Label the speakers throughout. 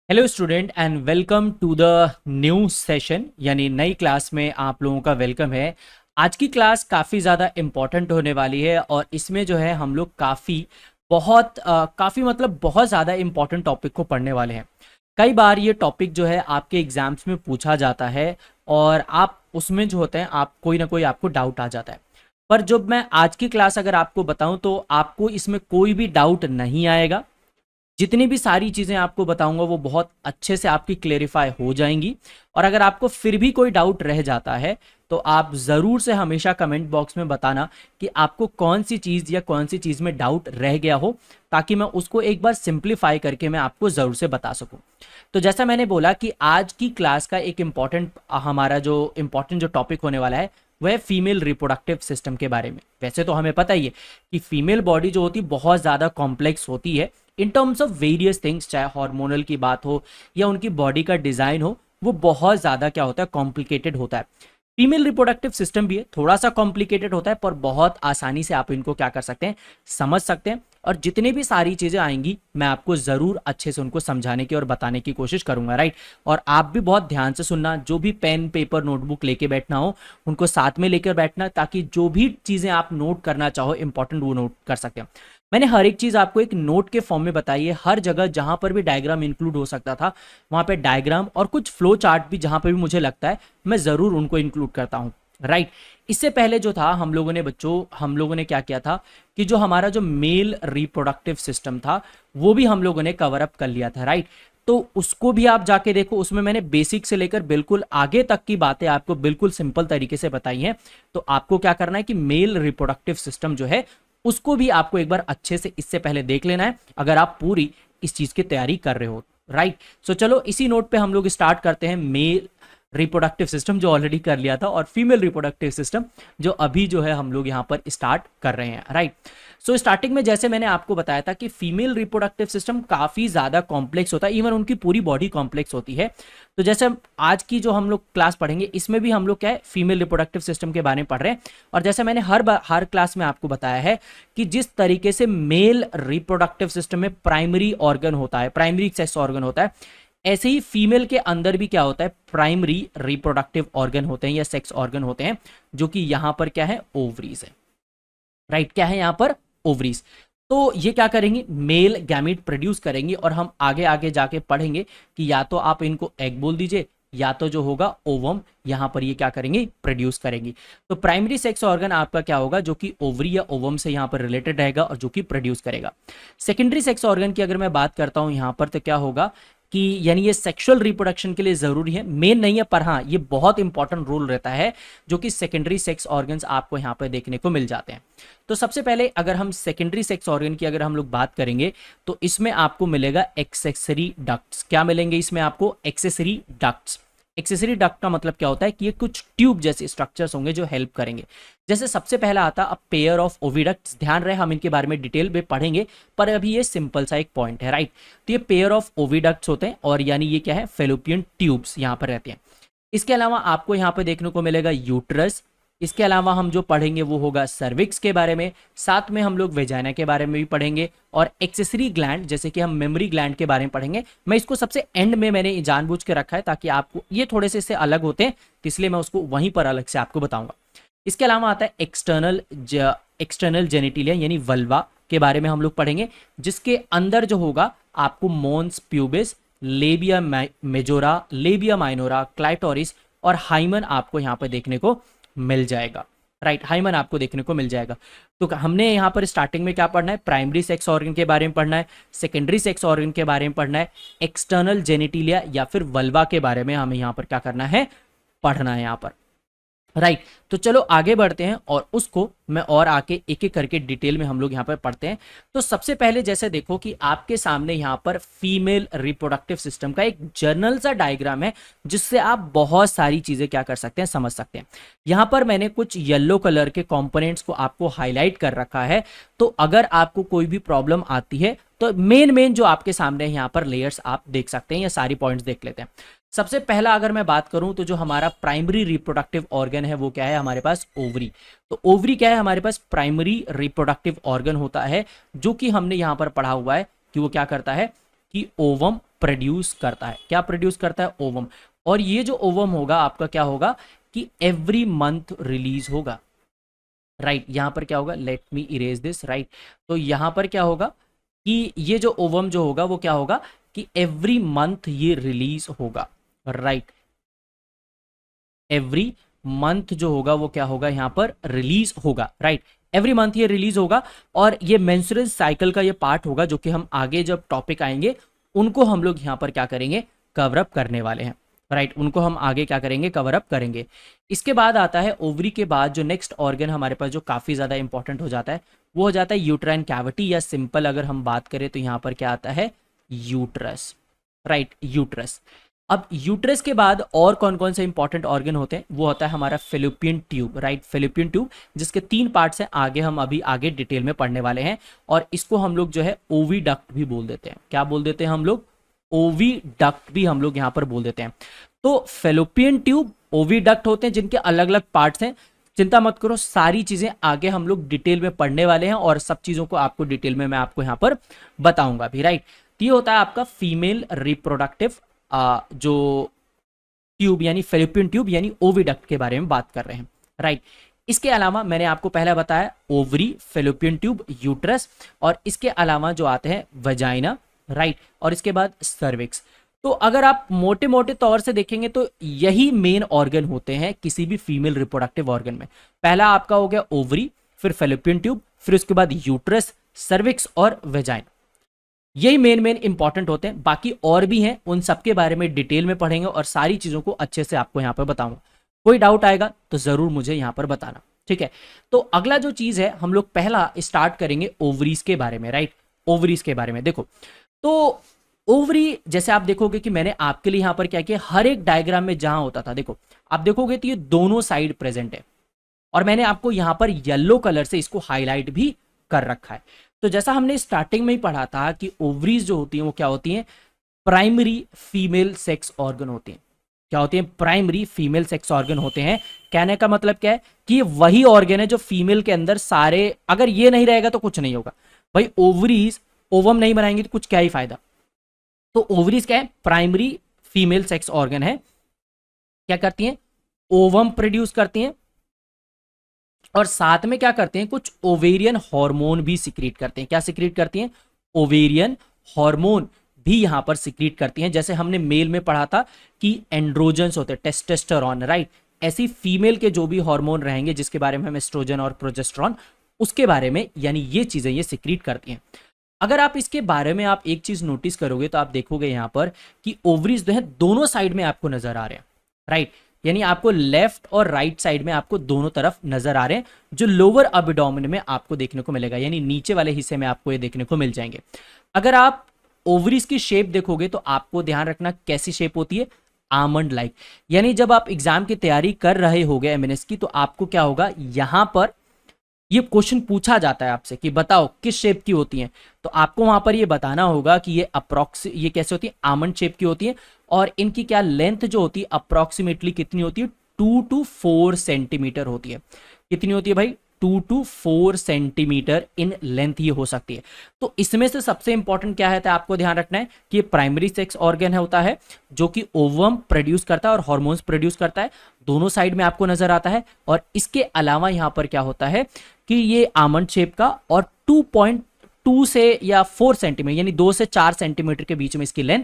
Speaker 1: Hello student and welcome to the new session यानी नई class में आप लोगों का वेलकम है। आज की क्लास काफ़ी ज़्यादा इम्पॉर्टेंट होने वाली है और इसमें जो है हम लोग काफ़ी मतलब बहुत ज़्यादा इम्पॉर्टेंट टॉपिक को पढ़ने वाले हैं। कई बार ये टॉपिक जो है आपके एग्जाम्स में पूछा जाता है और आप उसमें जो होते हैं आप कोई ना कोई आपको डाउट आ जाता है। पर जब मैं आज की क्लास अगर आपको बताऊं तो आपको इसमें कोई भी डाउट नहीं आएगा। जितनी भी सारी चीज़ें आपको बताऊंगा वो बहुत अच्छे से आपकी क्लेरिफाई हो जाएंगी। और अगर आपको फिर भी कोई डाउट रह जाता है तो आप ज़रूर से हमेशा कमेंट बॉक्स में बताना कि आपको कौन सी चीज़ या कौन सी चीज़ में डाउट रह गया हो, ताकि मैं उसको एक बार सिंप्लीफाई करके मैं आपको ज़रूर से बता सकूं। तो जैसा मैंने बोला कि आज की क्लास का एक हमारा जो इम्पॉर्टेंट जो टॉपिक होने वाला है वह फीमेल रिप्रोडक्टिव सिस्टम के बारे में। वैसे तो हमें पता ही है कि फीमेल बॉडी जो होती है बहुत ज़्यादा कॉम्प्लेक्स होती है in terms of various things, चाहे हार्मोनल की बात हो या उनकी बॉडी का डिज़ाइन हो, वो बहुत ज़्यादा क्या होता है, कॉम्प्लिकेटेड होता है। फीमेल रिप्रोडक्टिव सिस्टम भी है, थोड़ा सा कॉम्प्लिकेटेड होता है पर बहुत आसानी से आप इनको क्या कर सकते हैं, समझ सकते हैं। और जितनी भी सारी चीज़ें आएंगी मैं आपको ज़रूर अच्छे से उनको समझाने की और बताने की कोशिश करूंगा, राइट। और आप भी बहुत ध्यान से सुनना, जो भी पेन पेपर नोटबुक लेके बैठना हो उनको साथ में लेकर बैठना, ताकि जो भी चीज़ें आप नोट करना चाहो इंपॉर्टेंट वो नोट कर सकते हैं। मैंने हर एक चीज़ आपको एक नोट के फॉर्म में बताई है। हर जगह जहां पर भी डायग्राम इंक्लूड हो सकता था वहां पे डायग्राम और कुछ फ्लो चार्ट भी जहां पर भी मुझे लगता है मैं ज़रूर उनको इंक्लूड करता हूं, राइट। इससे पहले जो था हम लोगों ने क्या किया था कि जो हमारा जो मेल रिप्रोडक्टिव सिस्टम था वो भी हम लोगों ने कवर अप कर लिया था, राइट। तो उसको भी आप जाके देखो, उसमें मैंने बेसिक से लेकर बिल्कुल आगे तक की बातें आपको बिल्कुल सिंपल तरीके से बताई हैं। तो आपको क्या करना है कि मेल रिप्रोडक्टिव सिस्टम जो है उसको भी आपको एक बार अच्छे से इससे पहले देख लेना है, अगर आप पूरी इस चीज की तैयारी कर रहे हो, राइट। सो चलो इसी नोट पे हम लोग स्टार्ट करते हैं। मेल रिप्रोडक्टिव सिस्टम जो ऑलरेडी कर लिया था और फीमेल रिप्रोडक्टिव सिस्टम जो अभी जो है हम लोग यहाँ पर स्टार्ट कर रहे हैं, राइट। सो स्टार्टिंग में जैसे मैंने आपको बताया था कि फीमेल रिप्रोडक्टिव सिस्टम काफी ज्यादा कॉम्प्लेक्स होता है, इवन उनकी पूरी बॉडी कॉम्प्लेक्स होती है। तो जैसे आज की जो हम लोग क्लास पढ़ेंगे इसमें भी हम लोग क्या है, फीमेल रिप्रोडक्टिव सिस्टम के बारे में पढ़ रहे हैं। और जैसे मैंने हर क्लास में आपको बताया है कि जिस तरीके से मेल रिप्रोडक्टिव सिस्टम में प्राइमरी ऑर्गन होता है, प्राइमरी सेक्स ऑर्गन होता है, ऐसे ही फीमेल के अंदर भी क्या होता है, प्राइमरी रिप्रोडक्टिव ऑर्गन होते हैं या सेक्स ऑर्गन होते हैं, जो कि यहां पर क्या है, ओवरीज है, राइट। क्या है यहां पर, ओवरीज। तो ये क्या करेंगे, मेल गैमीट प्रोड्यूस करेंगे। और हम आगे आगे जाके पढ़ेंगे कि या तो आप इनको एग बोल दीजिए या तो जो होगा ओवम, यहां पर ये क्या करेंगे, प्रोड्यूस करेंगी। तो प्राइमरी सेक्स ऑर्गन आपका क्या होगा, जो कि ओवरी या ओवम से यहां पर रिलेटेड रहेगा और जो कि प्रोड्यूस करेगा। सेकेंडरी सेक्स ऑर्गन की अगर मैं बात करता हूं यहां पर, तो क्या होगा कि यानी ये सेक्सुअल रिप्रोडक्शन के लिए जरूरी है, मेन नहीं है पर हाँ ये बहुत इंपॉर्टेंट रोल रहता है, जो कि सेकेंडरी सेक्स ऑर्गन्स आपको यहाँ पर देखने को मिल जाते हैं। तो सबसे पहले अगर हम सेकेंडरी सेक्स ऑर्गन की अगर हम लोग बात करेंगे तो इसमें आपको मिलेगा एक्सेसरी डक्ट्स। क्या मिलेंगे इसमें आपको, एक्सेसरी डक्ट्स। एक्सेसरी डक्ट का मतलब क्या होता है कि ये कुछ ट्यूब जैसे स्ट्रक्चर्स होंगे जो हेल्प करेंगे। जैसे सबसे पहला आता है पेयर ऑफ ओविडक्ट्स, ध्यान रहे हम इनके बारे में डिटेल में पढ़ेंगे पर अभी ये सिंपल सा एक पॉइंट है, राइट। तो ये पेयर ऑफ ओविडक्ट्स होते हैं और यानी ये क्या है, फेलोपियन ट्यूब्स यहाँ पर रहते हैं। इसके अलावा आपको यहाँ पे देखने को मिलेगा यूट्रस। इसके अलावा हम जो पढ़ेंगे वो होगा सर्विक्स के बारे में, साथ में हम लोग वेजाइना के बारे में भी पढ़ेंगे और एक्सेसरी ग्लैंड जैसे कि हम मेमोरी ग्लैंड के बारे में पढ़ेंगे। मैं इसको सबसे एंड में मैंने जानबूझ के रखा है ताकि आपको ये थोड़े से इससे अलग होते हैं, इसलिए मैं उसको वहीं पर अलग से आपको बताऊंगा। इसके अलावा आता है एक्सटर्नल जेनिटिलिया यानी वल्वा के बारे में हम लोग पढ़ेंगे, जिसके अंदर जो होगा आपको mons pubis, labia majora, labia minora, clitoris और हाइमन आपको यहाँ पर देखने को मिल जाएगा, राइट। हाइमन आपको देखने को मिल जाएगा। तो हमने यहाँ पर स्टार्टिंग में क्या पढ़ना है, प्राइमरी सेक्स ऑर्गन के बारे में पढ़ना है, सेकेंडरी सेक्स ऑर्गन के बारे में पढ़ना है, एक्सटर्नल जेनिटिलिया या फिर वल्वा के बारे में हमें यहाँ पर क्या करना है, पढ़ना है यहाँ पर, राइट। तो चलो आगे बढ़ते हैं और उसको मैं और आके एक एक करके डिटेल में हम लोग यहाँ पर पढ़ते हैं। तो सबसे पहले जैसे देखो कि आपके सामने यहाँ पर फीमेल रिप्रोडक्टिव सिस्टम का एक जर्नल सा डायग्राम है, जिससे आप बहुत सारी चीजें क्या कर सकते हैं, समझ सकते हैं। यहाँ पर मैंने कुछ येलो कलर के कंपोनेंट्स को आपको हाईलाइट कर रखा है। तो अगर आपको कोई भी प्रॉब्लम आती है तो मेन जो आपके सामने यहाँ पर लेयर्स आप देख सकते हैं या सारी पॉइंट्स देख लेते हैं। सबसे पहला अगर मैं बात करूं तो जो हमारा प्राइमरी रिप्रोडक्टिव ऑर्गन है वो क्या है, हमारे पास ओवरी। तो ओवरी क्या है, हमारे पास प्राइमरी रिप्रोडक्टिव ऑर्गन होता है, जो कि हमने यहां पर पढ़ा हुआ है कि वो क्या करता है कि ओवम प्रोड्यूस करता है। क्या प्रोड्यूस करता है? ओवम। और ये जो ओवम होगा आपका क्या होगा कि एवरी मंथ रिलीज होगा, राइट। यहां पर क्या होगा, late me erase this, right. तो यहां पर क्या होगा कि ये जो ओवम जो होगा वो क्या होगा कि एवरी मंथ ये रिलीज होगा, राइट। एवरी मंथ जो होगा वो क्या होगा, यहां पर रिलीज होगा, राइट। एवरी मंथ ये रिलीज होगा और ये मेंस्ट्रुअल साइकिल का ये पार्ट होगा जो कि हम आगे जब टॉपिक आएंगे उनको हम लोग यहां पर क्या करेंगे, कवर अप करने वाले हैं, राइट। उनको हम आगे क्या करेंगे, कवर अप करेंगे। इसके बाद आता है ओवरी के बाद जो नेक्स्ट ऑर्गन हमारे पास जो काफी ज्यादा इंपॉर्टेंट हो जाता है वो हो जाता है यूट्राइन कैविटी, या सिंपल अगर हम बात करें तो यहां पर क्या आता है, यूट्रस, राइट, यूट्रस। अब यूट्रस के बाद और कौन कौन से इंपॉर्टेंट ऑर्गन होते हैं, वो होता है हमारा fallopian tube, right. Fallopian tube जिसके 3 पार्ट्स हैं, आगे हम अभी आगे डिटेल में पढ़ने वाले हैं। और इसको हम लोग जो है ओविडक्ट भी बोल देते हैं। क्या बोल देते हैं हम लोग? ओविडक्ट भी हम लोग यहां पर बोल देते हैं। तो फेलोपियन ट्यूब, ओविडक्ट होते हैं जिनके अलग अलग पार्ट्स हैं। चिंता मत करो, सारी चीजें आगे हम लोग डिटेल में पढ़ने वाले हैं और सब चीजों को आपको डिटेल में मैं आपको यहां पर बताऊंगा भी, राइट। तो ये होता है आपका फीमेल रिप्रोडक्टिव जो ट्यूब यानी फेलोपियन ट्यूब यानी ओविडक्ट के बारे में बात कर रहे हैं, राइट। इसके अलावा मैंने आपको पहले बताया ओवरी, फेलोपियन ट्यूब, यूट्रस, और इसके अलावा जो आते हैं वजाइना, राइट, और इसके बाद सर्विक्स। तो अगर आप मोटे मोटे तौर से देखेंगे तो यही मेन ऑर्गन होते हैं किसी भी फीमेल रिप्रोडक्टिव ऑर्गन में। पहला आपका हो गया ओवरी, फिर फेलोपियन ट्यूब, फिर उसके बाद यूट्रस, सर्विक्स और वेजाइना। यही मेन मेन इंपॉर्टेंट होते हैं। बाकी और भी हैं, उन सबके बारे में डिटेल में पढ़ेंगे और सारी चीजों को अच्छे से आपको यहां पर बताऊंगा। कोई डाउट आएगा तो जरूर मुझे यहां पर बताना, ठीक है। तो अगला जो चीज है, हम लोग पहला स्टार्ट करेंगे ओवरीज के बारे में, राइट। ओवरीज के बारे में देखो, तो ओवरी जैसे आप देखोगे कि मैंने आपके लिए यहां पर क्या किया, हर एक डायग्राम में जहां होता था, देखो आप देखोगे तो ये दोनों साइड प्रेजेंट है और मैंने आपको यहां पर येलो कलर से इसको हाईलाइट भी कर रखा है। तो जैसा हमने स्टार्टिंग में ही पढ़ा था कि ओवरीज जो होती हैं वो क्या होती हैं, प्राइमरी फीमेल सेक्स ऑर्गन होती हैं। क्या होती हैं? प्राइमरी फीमेल सेक्स ऑर्गन होते हैं। कहने का मतलब क्या है कि वही ऑर्गन है जो फीमेल के अंदर सारे, अगर ये नहीं रहेगा तो कुछ नहीं होगा भाई। ओवरीज ओवम नहीं बनाएंगे तो कुछ क्या ही फायदा। तो ओवरीज क्या है? प्राइमरी फीमेल सेक्स ऑर्गन है। क्या करती हैं? ओवम प्रोड्यूस करती हैं और साथ में क्या करते हैं, कुछ ओवेरियन हार्मोन भी सिक्रीट करते हैं। क्या सिक्रीट करती हैं? ओवेरियन हार्मोन भी यहां पर सिक्रीट करती हैं। जैसे हमने मेल में पढ़ा था कि एंड्रोजन्स होते हैं, टेस्टोस्टेरोन, राइट। ऐसी फीमेल के जो भी हार्मोन रहेंगे जिसके बारे में हम एस्ट्रोजन और प्रोजेस्टेरोन, उसके बारे में यानी ये चीजें ये सिक्रीट करती हैं। अगर आप इसके बारे में आप एक चीज नोटिस करोगे तो आप देखोगे यहां पर कि ओवरीज जो है दोनों साइड में आपको नजर आ रहे हैं, राइट। यानी आपको लेफ्ट और राइट साइड में आपको दोनों तरफ नजर आ रहे हैं, जो लोअर अबडोमेन में आपको देखने को मिलेगा, यानी नीचे वाले हिस्से में आपको ये देखने को मिल जाएंगे। अगर आप ओवरीज की शेप देखोगे तो आपको ध्यान रखना कैसी शेप होती है, आमंड लाइक। यानी जब आप एग्जाम की तैयारी कर रहे होगे एमएनएस की, तो आपको क्या होगा, यहां पर ये क्वेश्चन पूछा जाता है आपसे कि बताओ किस शेप की होती हैं, तो आपको वहां पर ये बताना होगा कि ये कैसे होती है, आमंड शेप की होती है। और इनकी क्या लेंथ जो होती है अप्रोक्सीमेटली कितनी होती है, 2 to 4 सेंटीमीटर होती है। कितनी होती है भाई? 2 to 4 सेंटीमीटर इन लेंथ ये हो सकती है। तो इसमें से सबसे इंपॉर्टेंट क्या है, तो आपको ध्यान रखना है कि ये प्राइमरी सेक्स ऑर्गन है होता है जो कि ओवम प्रोड्यूस करता है और हार्मोन्स प्रोड्यूस करता है, दोनों साइड में आपको नजर आता है। और इसके अलावा यहां पर क्या होता है कि ये आमंड शेप का और 2.2 से या 4 सेंटीमीटर यानी 2 से 4 सेंटीमीटर के बीच में इसकी लेंथ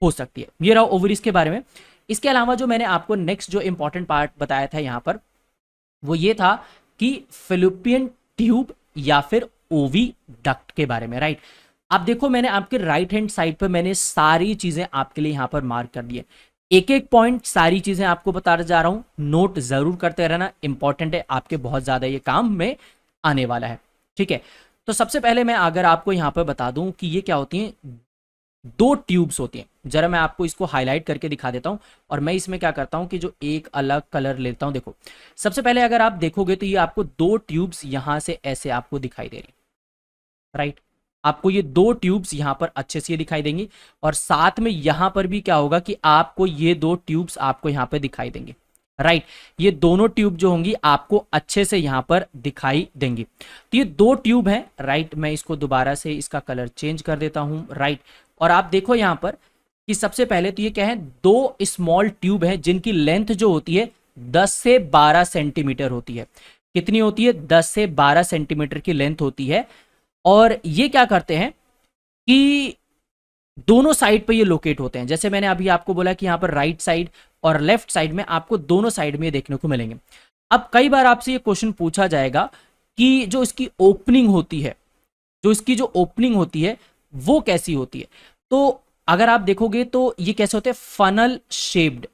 Speaker 1: हो सकती है। ये रहा ओवरीज के बारे में। इसके अलावा जो मैंने आपको नेक्स्ट जो इंपॉर्टेंट पार्ट बताया था यहां पर, वो ये था कि फेलोपियन ट्यूब या फिर ओविडक्ट के बारे में, राइट। आप देखो मैंने आपके राइट हैंड साइड पर मैंने सारी चीजें आपके लिए यहां पर मार्क कर दी है। एक एक पॉइंट सारी चीजें आपको बताने जा रहा हूं, नोट जरूर करते रहना, इंपॉर्टेंट है, आपके बहुत ज्यादा ये काम में आने वाला है, ठीक है। तो सबसे पहले मैं अगर आपको यहां पर बता दूं कि ये क्या होती हैं, 2 ट्यूब्स होती हैं। जरा मैं आपको इसको हाईलाइट करके दिखा देता हूं और मैं इसमें क्या करता हूं कि जो एक अलग कलर लेता हूं। देखो सबसे पहले अगर आप देखोगे तो ये आपको 2 ट्यूब्स यहां से ऐसे आपको दिखाई दे रही, राइट। आपको ये 2 ट्यूब्स यहां पर अच्छे से दिखाई देंगी और साथ में यहां पर भी क्या होगा कि आपको ये 2 ट्यूब्स आपको यहां पर दिखाई देंगे, राइट। ये दोनों ट्यूब जो होंगी आपको अच्छे से यहां पर दिखाई देंगी। तो ये 2 ट्यूब हैं, राइट। मैं इसको दोबारा से इसका कलर चेंज कर देता हूं, राइट। और आप देखो यहां पर कि सबसे पहले तो ये क्या है, दो स्मॉल ट्यूब है जिनकी लेंथ जो होती है 10 से 12 सेंटीमीटर होती है। कितनी होती है? 10 से 12 सेंटीमीटर की लेंथ होती है। और ये क्या करते हैं कि दोनों साइड पे ये लोकेट होते हैं। जैसे मैंने अभी आपको बोला कि यहां पर राइट साइड और लेफ्ट साइड में आपको दोनों साइड में ये देखने को मिलेंगे। अब कई बार आपसे ये क्वेश्चन पूछा जाएगा कि जो इसकी ओपनिंग होती है, जो इसकी जो ओपनिंग होती है वो कैसी होती है। तो अगर आप देखोगे तो ये कैसे होते हैं, फनल शेप्ड।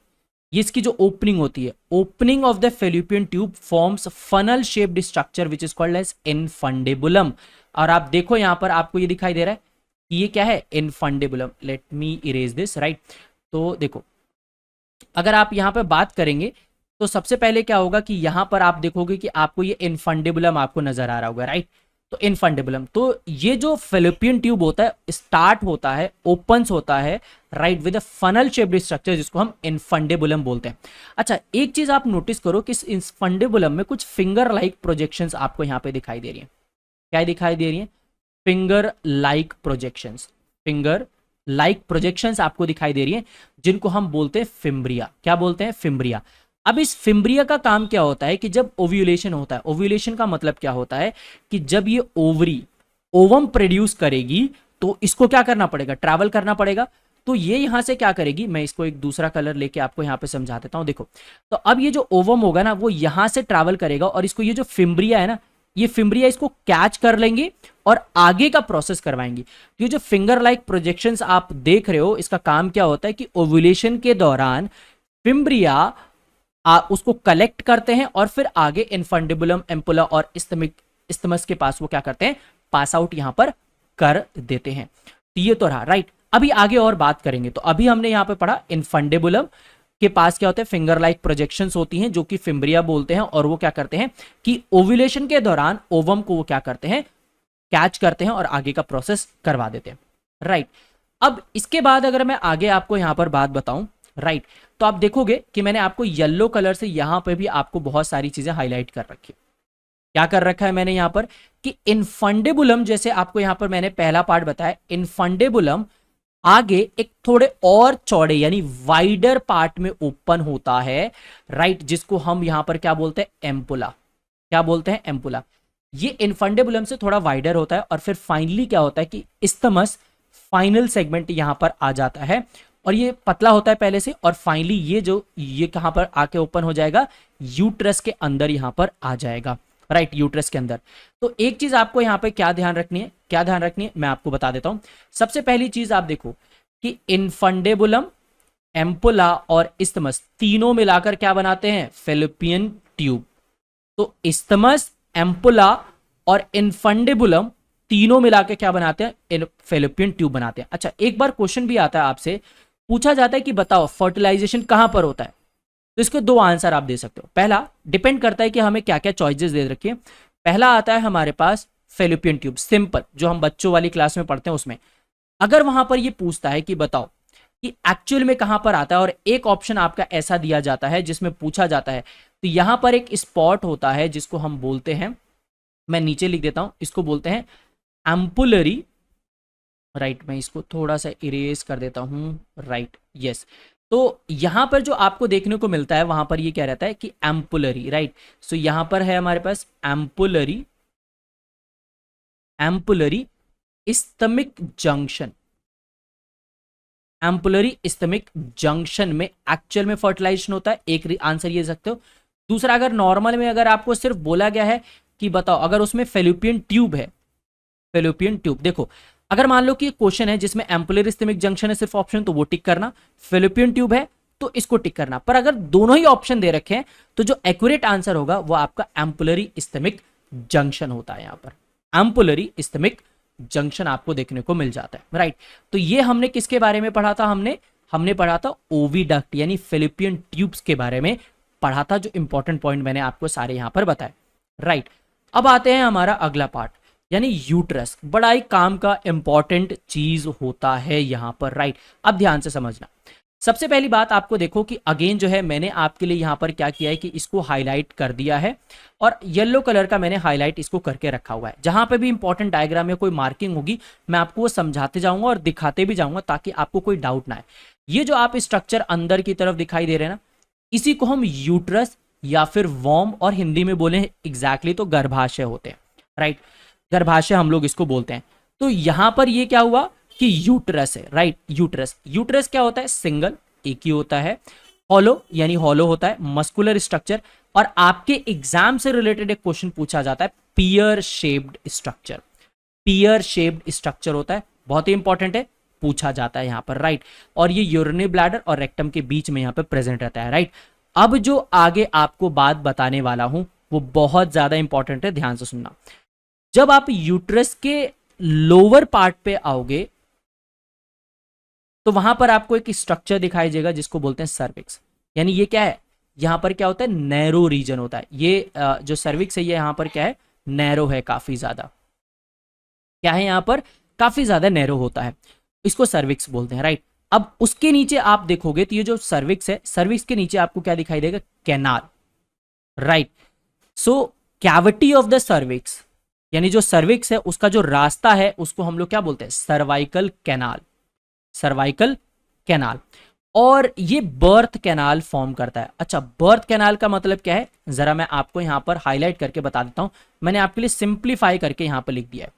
Speaker 1: ये इसकी जो ओपनिंग होती है, opening of the fallopian tube forms funnel shaped structure which is called as infundibulum. और आप देखो यहां पर आपको ये दिखाई दे रहा है कि ये क्या है, infundibulum. Let me erase this, right. तो देखो अगर आप यहां पर बात करेंगे तो सबसे पहले क्या होगा कि यहां पर आप देखोगे कि आपको ये इनफंडेबुलम आपको नजर आ रहा होगा, राइट। तो इनफंडेबुलम, तो ये जो फेलोपियन ट्यूब होता है स्टार्ट होता है, ओपन्स होता है, right, with a funnel shaped structure जिसको हम इनफंडेबुलम बोलते हैं। अच्छा, एक चीज आप नोटिस करो कि इस इनफंडेबुलम में कुछ फिंगर लाइक प्रोजेक्शंस आपको यहाँ पे दिखाई दे रही है। क्या दिखाई दे रही है? Finger like projections. Finger like projections आपको दिखाई दे रही है जिनको हम बोलते हैं फिम्ब्रिया। क्या बोलते हैं? फिम्ब्रिया। अब इस फिम्ब्रिया का काम क्या होता है कि जब ओव्यूलेशन होता है, ओव्यूलेशन का मतलब क्या होता है कि जब ये ओवरी ओवम प्रोड्यूस करेगी तो इसको क्या करना पड़ेगा, ट्रैवल करना पड़ेगा। तो ये यहां से क्या करेगी, मैं इसको एक दूसरा कलर लेके आपको यहां पे समझा देता हूं। देखो, तो अब ये जो ओवम होगा ना वो यहां से ट्रैवल करेगा और इसको ये जो फिम्ब्रिया है ना, ये फिम्ब्रिया इसको कैच कर लेंगे और आगे का प्रोसेस करवाएंगी। तो ये जो फिंगर लाइक प्रोजेक्शंस आप देख रहे हो, इसका काम क्या होता है कि ओव्यूलेशन के दौरान फिम्ब्रिया उसको कलेक्ट करते हैं और फिर आगे इनफंडिबुलम, एम्पुला और इस्थमस के पास वो क्या करते हैं, पास आउट यहां पर कर देते हैं। तो ये तो रहा, राइट। अभी आगे और बात करेंगे। तो अभी हमने यहां पे पढ़ा इनफंडिबुलम के पास क्या होता है, फिंगर लाइक प्रोजेक्शंस होती हैं जो कि फिम्ब्रिया बोलते हैं, और वो क्या करते हैं कि ओव्यूलेशन के दौरान ओवम को वो क्या करते हैं, कैच करते हैं और आगे का प्रोसेस करवा देते हैं, राइट। अब इसके बाद अगर मैं आगे आपको यहां पर बात बताऊं, राइट, तो आप देखोगे कि मैंने आपको येलो कलर से यहां पर भी आपको बहुत सारी चीजें हाईलाइट कर रखी। क्या कर रखा है मैंने यहां पर कि इनफंडेबुलम, जैसे आपको यहां पर मैंने पहला पार्ट बताया, इनफंडेबुलम आगे एक थोड़े और चौड़े यानी वाइडर पार्ट में ओपन होता है, राइट, जिसको हम यहां पर क्या बोलते हैं, एम्पुला। क्या बोलते हैं? एम्पुला। ये इनफंडेबुलम से थोड़ा वाइडर होता है और फिर फाइनली क्या होता है कि इस्थमस फाइनल सेगमेंट यहां पर आ जाता है और ये पतला होता है पहले से, और फाइनली ये कहां पर आके ओपन हो जाएगा, यूट्रस के अंदर यहां पर आ जाएगा, राइट, यूट्रस के अंदर। तो एक चीज आपको यहां पे क्या ध्यान रखनी है, क्या ध्यान रखनी है, मैं आपको बता देता हूं। सबसे पहली चीज आप देखो कि इनफंडेबुलम, एम्पुला और इस्थमस तीनों मिलाकर क्या बनाते हैं, फेलोपियन ट्यूब। तो इस्थमस, एम्पुला और इनफंडेबुलम तीनों मिलाकर क्या बनाते हैं, फेलोपियन ट्यूब बनाते हैं। अच्छा, एक बार क्वेश्चन भी आता है, आपसे पूछा जाता है कि बताओ फर्टिलाइजेशन कहां पर होता है। तो इसके दो आंसर आप दे सकते हो। पहला डिपेंड करता है कि हमें क्या क्या चॉइसेस दे रखिए। पहला आता है हमारे पास फेलोपियन ट्यूब, सिंपल, जो हम बच्चों वाली क्लास में पढ़ते हैं उसमें। अगर वहां पर ये पूछता है कि बताओ कि एक्चुअल में कहां पर आता है, और एक ऑप्शन आपका ऐसा दिया जाता है जिसमें पूछा जाता है, तो यहां पर एक स्पॉट होता है जिसको हम बोलते हैं, मैं नीचे लिख देता हूं, इसको बोलते हैं एम्पुलरी, राइट। मैं इसको थोड़ा सा इरेज कर देता हूं, राइट, यस। तो यहां पर जो आपको देखने को मिलता है वहां पर ये क्या रहता है कि एम्पुलरी, राइट। सो यहां पर है हमारे पास ampullary, ampullary isthmic junction, ampullary isthmic junction में एक्चुअल में फर्टिलाइजेशन होता है। एक आंसर ये सकते हो। दूसरा, अगर नॉर्मल में अगर आपको सिर्फ बोला गया है कि बताओ अगर उसमें फेलोपियन ट्यूब है, फेलोपियन ट्यूब, देखो अगर मान लो कि क्वेश्चन है जिसमें एम्पुलरी इस्थमिक जंक्शन है सिर्फ ऑप्शन, तो वो टिक करना, फेलोपियन ट्यूब है तो इसको टिक करना। पर अगर दोनों ही ऑप्शन दे रखे हैं तो जो एक्यूरेट आंसर होगा वो आपका एम्पुलरी इस्थमिक जंक्शन होता है। यहां पर एम्पुलरी इस्थमिक जंक्शन आपको देखने को मिल जाता है, राइट। तो ये हमने किसके बारे में पढ़ा था, हमने पढ़ा था ओविडक्ट यानी फेलोपियन ट्यूब्स के बारे में पढ़ा था, जो इंपॉर्टेंट पॉइंट मैंने आपको सारे यहां पर बताए, राइट। अब आते हैं हमारा अगला पार्ट यानी यूट्रस, बड़ा ही काम का इंपॉर्टेंट चीज होता है यहां पर, राइट। अब ध्यान से समझना, सबसे पहली बात आपको देखो कि अगेन जो है मैंने आपके लिए यहाँ पर क्या किया है कि इसको हाईलाइट कर दिया है और येलो कलर का मैंने हाईलाइट इसको करके रखा हुआ है। जहां पे भी इंपॉर्टेंट डायग्राम या कोई मार्किंग होगी मैं आपको वो समझाते जाऊंगा और दिखाते भी जाऊंगा ताकि आपको कोई डाउट ना आए। ये जो आप स्ट्रक्चर अंदर की तरफ दिखाई दे रहे हैं ना, इसी को हम यूट्रस या फिर वॉर्म और हिंदी में बोले एग्जैक्टली तो गर्भाशय होते हैं, राइट। गर्भाशय हम लोग इसको बोलते हैं। तो यहां पर ये क्या हुआ कि यूट्रस है, राइट। यूट्रस, यूट्रस क्या होता है? सिंगल, एक ही होता है। हॉलो यानी हॉलो होता है, मस्कुलर स्ट्रक्चर। और आपके एग्जाम से रिलेटेड एक क्वेश्चन पूछा जाता है, pear shaped structure. Pear shaped structure होता है, बहुत ही इंपॉर्टेंट है, पूछा जाता है यहां पर, राइट। और ये यूरिनरी ब्लैडर और रेक्टम के बीच में यहां पर प्रेजेंट रहता है, राइट। अब जो आगे आपको बात बताने वाला हूं वो बहुत ज्यादा इंपॉर्टेंट है, ध्यान से सुनना। जब आप यूट्रस के लोअर पार्ट पे आओगे तो वहां पर आपको एक स्ट्रक्चर दिखाई देगा जिसको बोलते हैं सर्विक्स। यानी ये क्या है? यहां पर क्या होता है? नैरो रीजन होता है। ये जो सर्विक्स है ये यहां पर क्या है? नैरो है, काफी ज्यादा। क्या है यहां पर? काफी ज्यादा नैरो होता है, इसको सर्विक्स बोलते हैं, राइट। अब उसके नीचे आप देखोगे तो ये जो सर्विक्स है, सर्विक्स के नीचे आपको क्या दिखाई देगा? Canal, right. So cavity of the cervix, यानी जो सर्विक्स है उसका जो रास्ता है उसको हम लोग क्या बोलते हैं? Cervical canal, cervical canal. और ये बर्थ कैनाल फॉर्म करता है। अच्छा, बर्थ कैनाल का मतलब क्या है? जरा मैं आपको यहां पर हाईलाइट करके बता देता हूं। मैंने आपके लिए सिंप्लीफाई करके यहां पर लिख दिया है।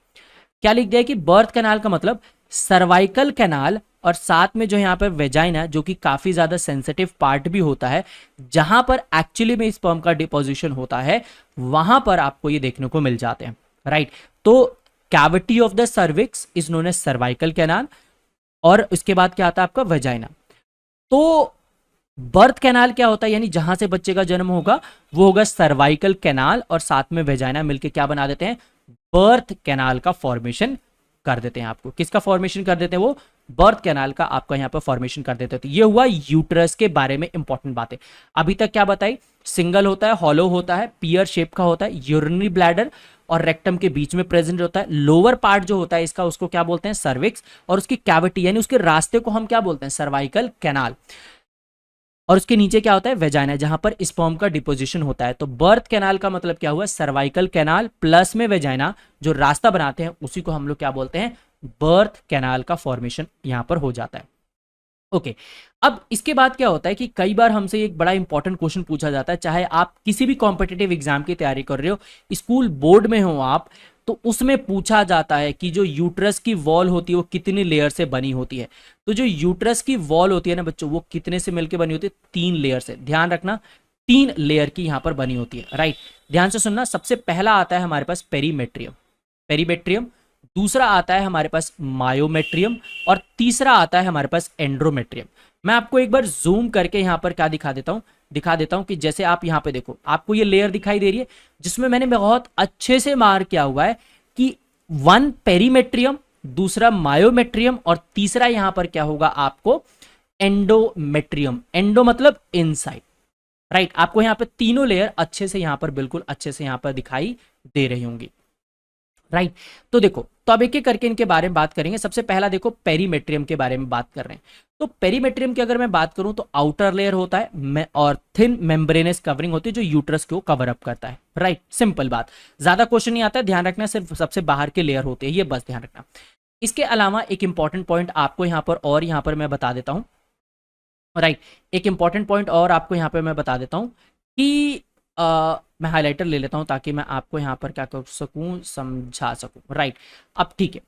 Speaker 1: क्या लिख दिया है कि बर्थ कैनाल का मतलब सर्वाइकल कैनाल और साथ में जो यहाँ पर वेजाइना, जो कि काफी ज्यादा सेंसिटिव पार्ट भी होता है, जहां पर एक्चुअली में स्पर्म का डिपोजिशन होता है, वहां पर आपको ये देखने को मिल जाते हैं, राइट। तो cavity of the cervix is known as cervical canal. और उसके बाद क्या आता है आपका? वेजाइना। तो बर्थ कैनाल क्या होता है? यानी जहां से बच्चे का जन्म होगा वो होगा सर्वाइकल कैनाल, और साथ में वेजाइना मिलके क्या बना देते हैं? बर्थ कैनाल का फॉर्मेशन कर देते हैं। आपको किसका फॉर्मेशन कर देते हैं? वो बर्थ कैनाल का आपका यहां पर फॉर्मेशन कर देते हैं। तो ये हुआ यूट्रस के बारे में इंपॉर्टेंट बातें। अभी तक क्या बताई? सिंगल होता है, हॉलो होता है, पियर शेप का होता है, यूरिनरी ब्लैडर और रेक्टम के बीच में प्रेजेंट होता है। लोअर पार्ट जो होता है इसका, उसको क्या बोलते हैं? सर्विक्स। और उसकी कैविटी यानी उसके रास्ते को हम क्या बोलते हैं? Cervical canal. और उसके नीचे क्या होता है? वेजाइना, जहां पर स्पर्म का डिपोजिशन होता है। तो बर्थ कैनाल का मतलब क्या हुआ? सर्वाइकल कैनाल प्लस में वेजाइना, जो रास्ता बनाते हैं उसी को हम लोग क्या बोलते हैं? बर्थ कैनाल का फॉर्मेशन यहां पर हो जाता है। ओके, अब इसके बाद क्या होता है कि कई बार हमसे एक बड़ा इंपॉर्टेंट क्वेश्चन पूछा जाता है, चाहे आप किसी भी कॉम्पिटिटिव एग्जाम की तैयारी कर रहे हो, स्कूल बोर्ड में हो आप, तो उसमें पूछा जाता है कि जो यूट्रस की वॉल होती है वो कितनी लेयर से बनी होती है। तो जो यूट्रस की वॉल होती है ना बच्चों, वो कितने से मिलकर बनी होती है? 3 लेयर से। ध्यान रखना, 3 लेयर की यहां पर बनी होती है, राइट। ध्यान से सुनना, सबसे पहला आता है हमारे पास पेरीमेट्रियम, पेरीमेट्रियम। दूसरा आता है हमारे पास मायोमेट्रियम, और तीसरा आता है हमारे पास एंड्रोमेट्रियम। मैं आपको एक बार जूम करके यहां पर क्या दिखा देता हूं कि जैसे आप यहां पे देखो, आपको ये लेयर दिखाई दे रही है जिसमें मैंने बहुत अच्छे से मार्क किया हुआ है कि 1 पेरीमेट्रियम, दूसरा मायोमेट्रियम, और तीसरा यहां पर क्या होगा आपको? एंडोमेट्रियम। एंडो मतलब इनसाइड, राइट। आपको यहां पर तीनों लेयर अच्छे से यहां पर, बिल्कुल अच्छे से यहां पर दिखाई दे रही होंगी, राइट। तो देखो, तो अब एक एक करके इनके बारे में बात करेंगे। सबसे पहला देखो, पेरीमेट्रियम के बारे में बात कर रहे हैं। तो पेरीमेट्रियम की अगर मैं बात करूं तो आउटर लेयर होता है और थिन मेम्ब्रेनस कवरिंग होती है जो यूट्रस को कवर अप करता है, राइट। सिंपल बात, ज्यादा क्वेश्चन नहीं आता है, ध्यान रखना सिर्फ सबसे बाहर के लेयर होते हैं, ये बस ध्यान रखना। इसके अलावा एक इंपॉर्टेंट पॉइंट आपको यहां पर, और यहां पर मैं बता देता हूं, राइट। एक इंपॉर्टेंट पॉइंट और आपको यहां पर मैं बता देता हूं कि मैं हाइलाइटर ले लेता हूं ताकि मैं आपको यहां पर क्या कर सकूं, समझा सकूं, राइट। अब ठीक है,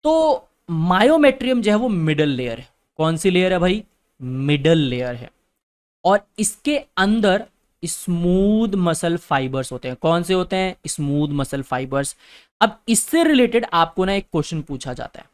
Speaker 1: तो मायोमेट्रियम जो है वो मिडल लेयर है। कौन सी लेयर है भाई? मिडल लेयर है। और इसके अंदर स्मूथ मसल फाइबर्स होते हैं। कौन से होते हैं? Smooth muscle fibres. अब इससे रिलेटेड आपको ना एक क्वेश्चन पूछा जाता है।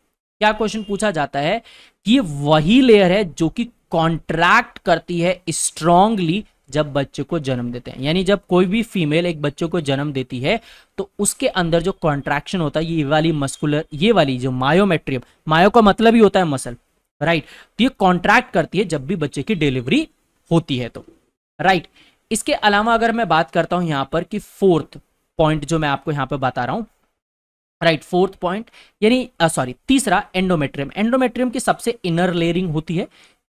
Speaker 1: क्या क्वेश्चन पूछा जाता है? कि ये वही लेयर है जो कि कॉन्ट्रैक्ट करती है स्ट्रांगली जब बच्चे को जन्म देते हैं। यानी जब कोई भी फीमेल एक बच्चे को जन्म देती है तो उसके अंदर जो कॉन्ट्रैक्शन होता है, ये वाली मस्कुलर, ये वाली जो मायोमेट्रियम, मायो का मतलब ही होता है मसल, राइट। तो ये कॉन्ट्रैक्ट करती है जब भी बच्चे की डिलीवरी होती है, तो राइट। इसके अलावा अगर मैं बात करता हूं यहां पर कि फोर्थ पॉइंट जो मैं आपको यहां पर बता रहा हूं, राइट, फोर्थ पॉइंट यानी सॉरी तीसरा, एंडोमेट्रियम। एंडोमेट्रियम की सबसे इनर लेयरिंग होती है।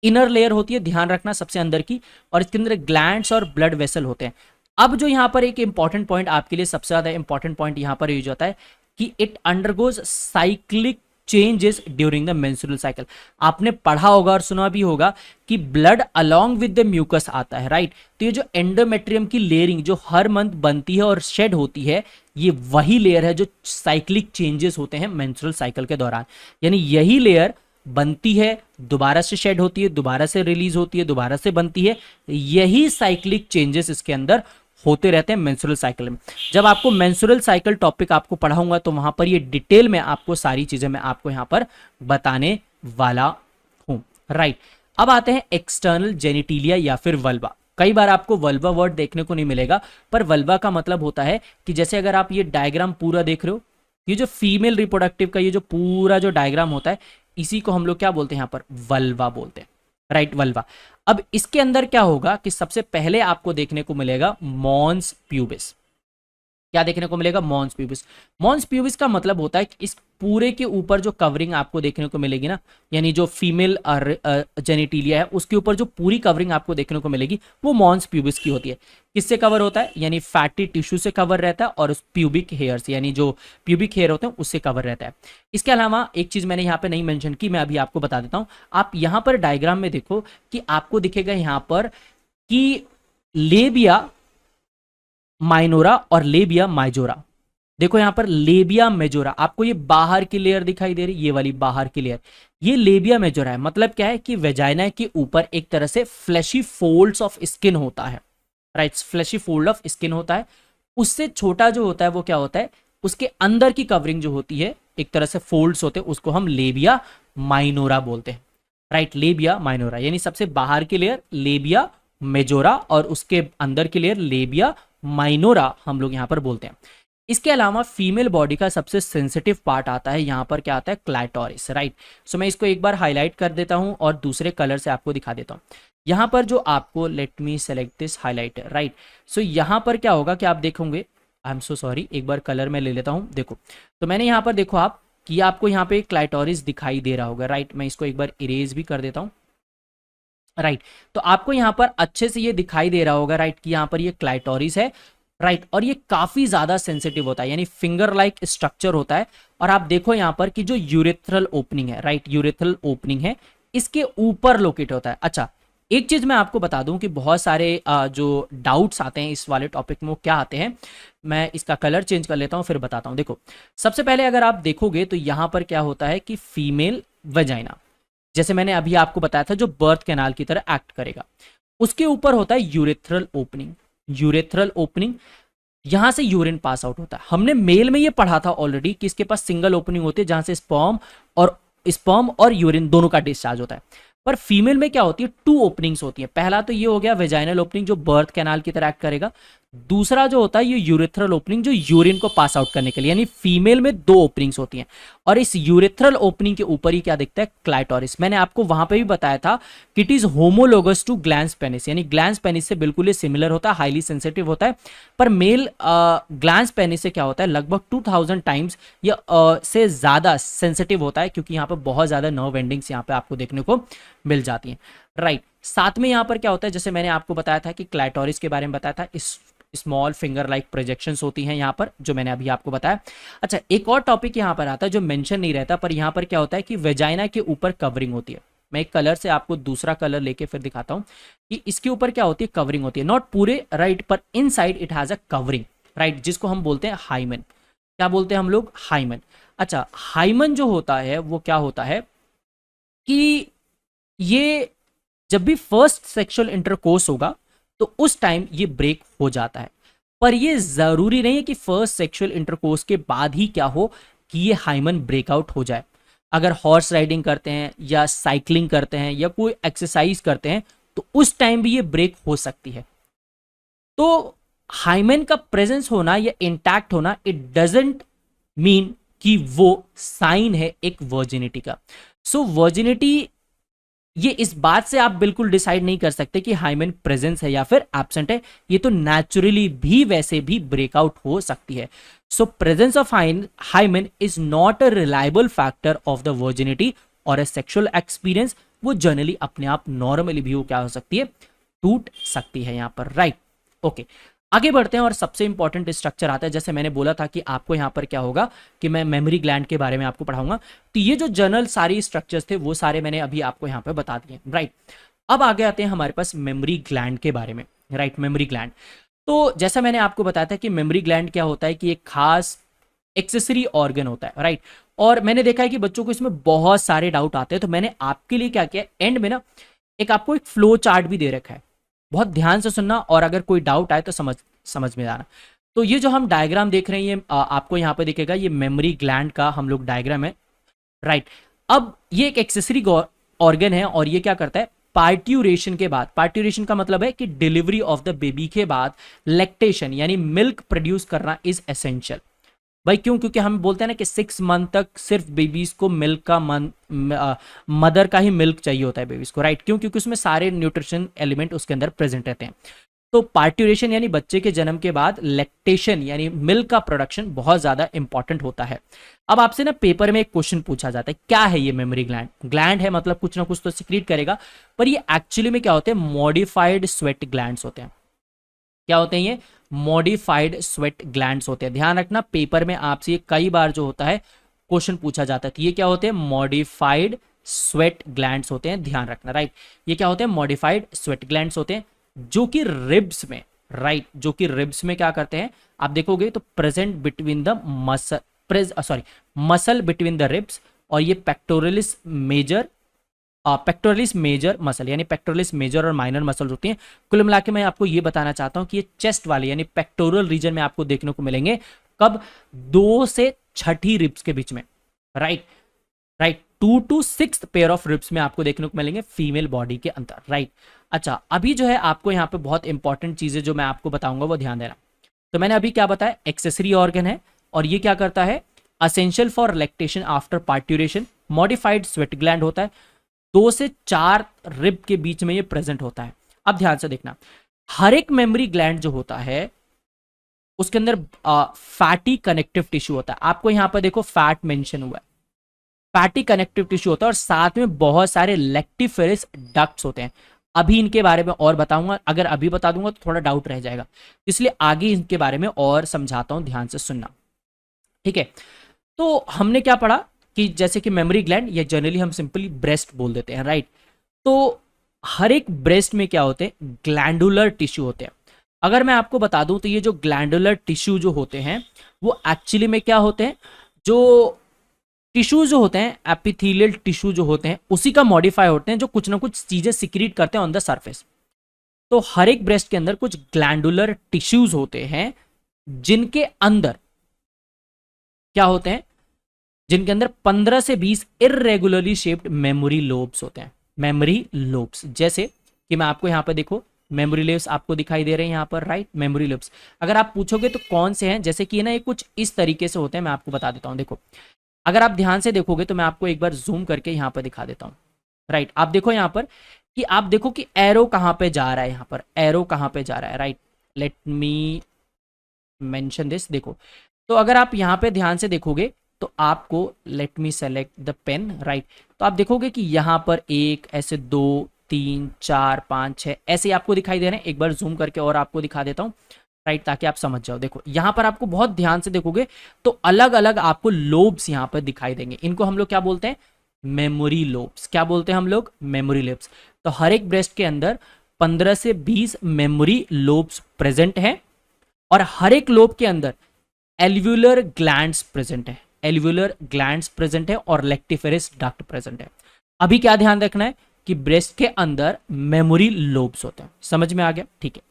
Speaker 1: इनर लेयर होती है, ध्यान रखना, सबसे अंदर की, और इसके अंदर ग्लैंड्स और ब्लड वेसल होते हैं। अब जो यहाँ पर एक इंपॉर्टेंट पॉइंट आपके लिए, सबसे ज्यादा इंपॉर्टेंट पॉइंट यहाँ पर यूज होता है कि it undergoes cyclic changes during the menstrual cycle. आपने पढ़ा होगा और सुना भी होगा कि blood along with the mucus आता है, राइट। तो ये जो एंडोमेट्रियम की लेयरिंग जो हर मंथ बनती है और शेड होती है, ये वही लेयर है जो साइक्लिक चेंजेस होते हैं मेंस्ट्रुअल साइकिल के दौरान। यानी यही लेयर बनती है, दोबारा से शेड होती है, दोबारा से रिलीज होती है, दोबारा से बनती है, यही साइक्लिक चेंजेस इसके अंदर होते रहते हैं मेंस्ट्रुअल साइकिल में। जब आपको मेंस्ट्रुअल साइकिल टॉपिक आपको पढ़ाऊंगा तो वहां पर ये डिटेल में आपको सारी चीजें मैं आपको यहां पर बताने वाला हूं, राइट। अब आते हैं एक्सटर्नल जेनिटिलिया या फिर वल्वा। कई बार आपको वल्वा वर्ड देखने को नहीं मिलेगा, पर वल्वा का मतलब होता है कि जैसे अगर आप ये डायग्राम पूरा देख रहे हो, ये जो फीमेल रिप्रोडक्टिव का ये जो पूरा जो डायग्राम होता है, इसी को हम लोग क्या बोलते हैं यहाँ पर, वल्वा बोलते हैं, राइट, वल्वा। अब इसके अंदर क्या होगा कि सबसे पहले आपको देखने को मिलेगा मॉन्स प्यूबिस। क्या देखने को मिलेगा, मॉन्स प्यूबिस। मॉन्स प्यूबिस का मतलब होता है कि इस पूरे के ऊपर जो कवरिंग आपको देखने को मिलेगी ना, यानी जो फीमेल जेनिटिलिया है उसके ऊपर जो पूरी कवरिंग आपको देखने को मिलेगी वो मॉन्स प्यूबिस की होती है। किससे कवर होता है, यानी फैटी टिश्यू से कवर रहता है और उस प्यूबिक हेयर से, यानी जो प्यूबिक हेयर होते हैं उससे कवर रहता है। इसके अलावा एक चीज मैंने यहाँ पे नहीं मेंशन की, मैं अभी आपको बता देता हूँ। आप यहाँ पर डायग्राम में देखो कि आपको दिखेगा यहाँ पर कि लेबिया माइनोरा और लेबिया माइजोरा। देखो यहां पर लेबिया मेजोरा, आपको ये बाहर की लेयर दिखाई दे रही, ये वाली बाहर की लेयर, ये लेबिया मेजोरा है। मतलब क्या है कि वेजाइना के ऊपर एक तरह से फ्लैशी फोल्ड्स ऑफ स्किन होता है, right, fleshy fold of skin होता है। उससे छोटा जो होता है वो क्या होता है, उसके अंदर की कवरिंग जो होती है एक तरह से फोल्ड्स होते हैं, उसको हम लेबिया माइनोरा बोलते हैं, राइट, लेबिया माइनोरा। यानी सबसे बाहर की लेयर लेबिया मेजोरा और उसके अंदर की लेयर लेबिया माइनोरा हम लोग यहां पर बोलते हैं। इसके अलावा फीमेल बॉडी का सबसे सेंसिटिव पार्ट आता है, यहां पर क्या आता है, क्लाइटोरिस, राइट। सो मैं इसको एक बार हाईलाइट कर देता हूं और दूसरे कलर से आपको दिखा देता हूं। यहां पर जो आपको, let me select this highlighter, right. So यहां पर क्या होगा कि आप देखोगे, आई एम सो सॉरी, एक बार कलर में ले लेता हूं। देखो तो मैंने यहां पर, देखो आप कि आपको यहां पे क्लाइटोरिस दिखाई दे रहा होगा, राइट। मैं इसको एक बार इरेज भी कर देता हूं, राइट। तो आपको यहां पर अच्छे से ये दिखाई दे रहा होगा, राइट, कि यहां पर ये क्लाइटोरिस है, राइट। और ये काफी ज्यादा सेंसिटिव होता है, यानी फिंगर लाइक स्ट्रक्चर होता है। और आप देखो यहां पर कि जो यूरेथ्रल ओपनिंग है, राइट, यूरेथ्रल ओपनिंग है, इसके ऊपर लोकेट होता है। अच्छा, एक चीज मैं आपको बता दूं कि बहुत सारे जो डाउट्स आते हैं इस वाले टॉपिक में वो क्या आते हैं, मैं इसका कलर चेंज कर लेता हूं फिर बताता हूं। देखो सबसे पहले अगर आप देखोगे तो यहां पर क्या होता है कि फीमेल वेजाइना, जैसे मैंने अभी आपको बताया था, जो बर्थ कैनाल की तरह एक्ट करेगा, उसके ऊपर होता है यूरेथ्रल ओपनिंग। यूरेथ्रल ओपनिंग, यहां से यूरिन पास आउट होता है। हमने मेल में ये पढ़ा था ऑलरेडी कि इसके पास सिंगल ओपनिंग होती है जहां से स्पर्म और यूरिन दोनों का डिस्चार्ज होता है। पर फीमेल में क्या होती है, टू ओपनिंग्स होती है। पहला तो ये हो गया वेजाइनल ओपनिंग जो बर्थ कैनाल की तरह एक्ट करेगा, दूसरा जो होता है ये यूरेथ्रल ओपनिंग जो यूरिन को पास आउट करने के लिए, यानी फीमेल में दो ओपनिंग्स होती हैं। और इस यूरेथ्रल ओपनिंग के ऊपर ही क्या दिखता है, क्लाइटोरिस। मैंने आपको वहां पे भी बताया था कि it is homologous to glans penis, यानी ग्लैंस पेनिस से बिल्कुल ही सिमिलर होता है, हाईली सेंसिटिव होता है। पर मेल ग्लैंस पेनिस से क्या होता है, लगभग 2000 टाइम्स या से ज्यादा सेंसिटिव होता है, क्योंकि यहाँ पर बहुत ज्यादा नर्व एंडिंग्स यहाँ पे आपको देखने को मिल जाती हैं, राइट। साथ में यहाँ पर क्या होता है, जैसे मैंने आपको बताया था कि क्लाइटोरिस के बारे में बताया था, इस स्मॉल फिंगर लाइक प्रोजेक्शंस होती हैं यहाँ पर, जो मैंने अभी आपको बताया। अच्छा, एक और टॉपिक यहाँ पर आता है जो मेंशन नहीं रहता, पर यहाँ पर क्या होता है कि वेजाइना के ऊपर कवरिंग होती है। मैं एक कलर से आपको दूसरा कलर लेके फिर दिखाता हूँ कि इसके ऊपर क्या होती है, कवरिंग होती है, नॉट पूरे, राइट, पर inside it has a covering, right, जिसको हम बोलते हैं हाइमन। क्या बोलते हैं हम लोग, हाइमन। अच्छा, हाइमन जो होता है वो क्या होता है कि ये जब भी फर्स्ट सेक्सुअल इंटरकोर्स होगा तो उस टाइम ये ब्रेक हो जाता है। पर ये जरूरी नहीं है कि फर्स्ट सेक्सुअल इंटरकोर्स के बाद ही क्या हो कि ये हाइमन ब्रेकआउट हो जाए। अगर हॉर्स राइडिंग करते हैं या साइकिलिंग करते हैं या कोई एक्सरसाइज करते हैं तो उस टाइम भी ये ब्रेक हो सकती है। तो हाइमन का प्रेजेंस होना या इंटैक्ट होना, इट डजंट मीन कि वो साइन है एक वर्जिनिटी का। सो वर्जिनिटी, ये इस बात से आप बिल्कुल डिसाइड नहीं कर सकते कि हाइमन प्रेजेंस है या फिर एब्सेंट है, ये तो नेचुरली भी वैसे भी ब्रेकआउट हो सकती है। So presence of hymen is not a reliable factor of the virginity और अ सेक्सुअल एक्सपीरियंस, वो जनरली अपने आप नॉर्मली भी वो क्या हो सकती है, टूट सकती है यहाँ पर, राइट। ओके, आगे बढ़ते हैं और सबसे इंपॉर्टेंट स्ट्रक्चर आता है। जैसे मैंने बोला था कि आपको यहाँ पर क्या होगा कि मैं मेमोरी ग्लैंड के बारे में आपको पढ़ाऊंगा, तो ये जो जनरल सारी स्ट्रक्चर्स थे वो सारे मैंने अभी आपको यहाँ पे बता दिए, राइट। अब आगे आते हैं हमारे पास मेमोरी ग्लैंड के बारे में, राइट। मेमोरी ग्लैंड, तो जैसा मैंने आपको बताया था कि मेमोरी ग्लैंड क्या होता है कि एक खास एक्सेसरी ऑर्गन होता है, राइट। और मैंने देखा है कि बच्चों को इसमें बहुत सारे डाउट आते हैं, तो मैंने आपके लिए क्या किया, एंड में ना एक आपको एक फ्लो चार्ट भी दे रखा है, बहुत ध्यान से सुनना, और अगर कोई डाउट आए तो समझ में आना। तो ये जो हम डायग्राम देख रहे हैं ये आपको यहाँ पे दिखेगा, ये मेमोरी ग्लैंड का हम लोग डायग्राम है, राइट। अब ये एक एक्सेसरी ऑर्गन है और ये क्या करता है, पार्ट्यूरेशन के बाद, पार्ट्यूरेशन का मतलब है कि डिलीवरी ऑफ द बेबी के बाद लैक्टेशन यानी मिल्क प्रोड्यूस करना इज एसेंशियल। भाई क्यों, क्योंकि हम बोलते हैं ना कि 6 मंथ तक सिर्फ बेबीज को मिल्क का मदर का ही मिल्क चाहिए होता है बेबीज को, राइट। क्यों, क्योंकि उसमें सारे न्यूट्रिशन एलिमेंट उसके अंदर प्रेजेंट रहते हैं। तो पार्ट्यूरेशन यानी बच्चे के जन्म के बाद लैक्टेशन यानी मिल्क का प्रोडक्शन बहुत ज्यादा इंपॉर्टेंट होता है। अब आपसे ना पेपर में एक क्वेश्चन पूछा जाता है, क्या है ये मेमोरी ग्लैंड, ग्लैंड है मतलब कुछ ना कुछ तो सिक्रीट करेगा, पर ये एक्चुअली में क्या होते हैं, मॉडिफाइड स्वेट ग्लैंड्स होते हैं। क्या होते हैं ये, मॉडिफाइड स्वेट ग्लैंड्स होते हैं। ध्यान रखना पेपर में आपसे ये कई बार जो होता है क्वेश्चन पूछा जाता है, तो ये क्या होते हैं, मॉडिफाइड स्वेट ग्लैंड्स होते हैं, ध्यान रखना, राइट। ये क्या होते हैं, मॉडिफाइड स्वेट ग्लैंड्स होते हैं, जो कि रिब्स में, राइट, जो कि रिब्स में क्या करते हैं, आप देखोगे तो present between the muscle between the ribs, और ये पेक्टोरलिस मेजर मसल यानी पेक्टोरलिस मेजर और माइनर मसल होती हैं। कुल मिला के मैं आपको ये बताना चाहता हूं कि ये चेस्ट वाले यानी पेक्टोरल रीजन में आपको देखने को मिलेंगे, कब, 2 से 6 रिब्स के बीच में, right, 2 to 6 pair of ribs में आपको देखने को मिलेंगे फीमेल बॉडी के अंदर, राइट। अच्छा, अभी जो है आपको यहाँ पे बहुत इंपॉर्टेंट चीजें जो मैं आपको बताऊंगा वो ध्यान देना। तो मैंने अभी क्या बताया, एक्सेसरी ऑर्गन है और ये क्या करता है, essential for lactation after parturition, modified sweat gland होता है, 2 से 4 रिब के बीच में ये प्रेजेंट होता है। अब ध्यान से देखना, हर एक मेमोरी ग्लैंड जो होता है उसके अंदर फैटी कनेक्टिव टिश्यू होता है। आपको यहां पर देखो फैट मेंशन हुआ है, फैटी कनेक्टिव टिश्यू होता है, और साथ में बहुत सारे लेक्टिफेरस डक्ट्स होते हैं। अभी इनके बारे में और बताऊंगा, अगर अभी बता दूंगा तो थोड़ा डाउट रह जाएगा, इसलिए आगे इनके बारे में और समझाता हूं, ध्यान से सुनना, ठीक है। तो हमने क्या पढ़ा कि जैसे कि मेमोरी ग्लैंड, या जनरली हम सिंपली ब्रेस्ट बोल देते हैं, राइट। तो हर एक ब्रेस्ट में क्या होते हैं, ग्लैंडुलर टिश्यू होते हैं। अगर मैं आपको बता दूं तो ये जो ग्लैंडुलर टिश्यू जो होते हैं वो एक्चुअली में क्या होते हैं, जो टिश्यू जो होते हैं, एपिथेलियल टिश्यू जो होते हैं उसी का मॉडिफाई होते हैं, जो कुछ ना कुछ चीजें सिक्रीट करते हैं ऑन द सरफेस। तो हर एक ब्रेस्ट के अंदर कुछ ग्लैंडुलर टिश्यूज होते हैं जिनके अंदर क्या होते हैं, जिनके अंदर 15 से 20 इररेगुलरली शेप्ड मेमोरी लोब्स होते हैं। मेमोरी लोब्स, जैसे कि मैं आपको यहां पर देखो मेमोरी लोब्स आपको दिखाई दे रहे हैं यहां पर, राइट। मेमोरी लोब्स अगर आप पूछोगे तो कौन से हैं, जैसे कि ना ये कुछ इस तरीके से होते हैं, मैं आपको बता देता हूं। देखो अगर आप ध्यान से देखोगे तो मैं आपको एक बार जूम करके यहां पर दिखा देता हूं, राइट। आप देखो यहां पर कि आप देखो कि एरो कहां पे जा रहा है, यहां पर एरो कहां पे जा रहा है, right. Let me mention this, देखो। तो अगर आप यहां पे ध्यान से देखोगे तो आपको, let me select the pen, right. तो आप देखोगे कि यहां पर एक ऐसे 2 3 4 5 6 ऐसे आपको दिखाई दे रहे हैं। एक बार जूम करके और आपको दिखा देता हूं, राइट, ताकि आप समझ जाओ। देखो यहां पर आपको बहुत ध्यान से देखोगे तो अलग अलग आपको लोब्स यहां पर दिखाई देंगे। इनको हम लोग क्या बोलते हैं, मेमोरी लोब्स। क्या बोलते हैं हम लोग, मेमोरी लोब्स। तो हर एक ब्रेस्ट के अंदर 15 से 20 मेमोरी लोब्स प्रेजेंट है, और हर एक लोब के अंदर एल्व्यूलर ग्लैंड्स प्रेजेंट है, एल्व्यूलर ग्लैंड्स प्रेजेंट है, और लेक्टिफेरस डक्ट प्रेजेंट है। अभी क्या ध्यान रखना है कि ब्रेस्ट के अंदर मेमोरी लोब्स होते हैं। समझ में आ गया, ठीक है।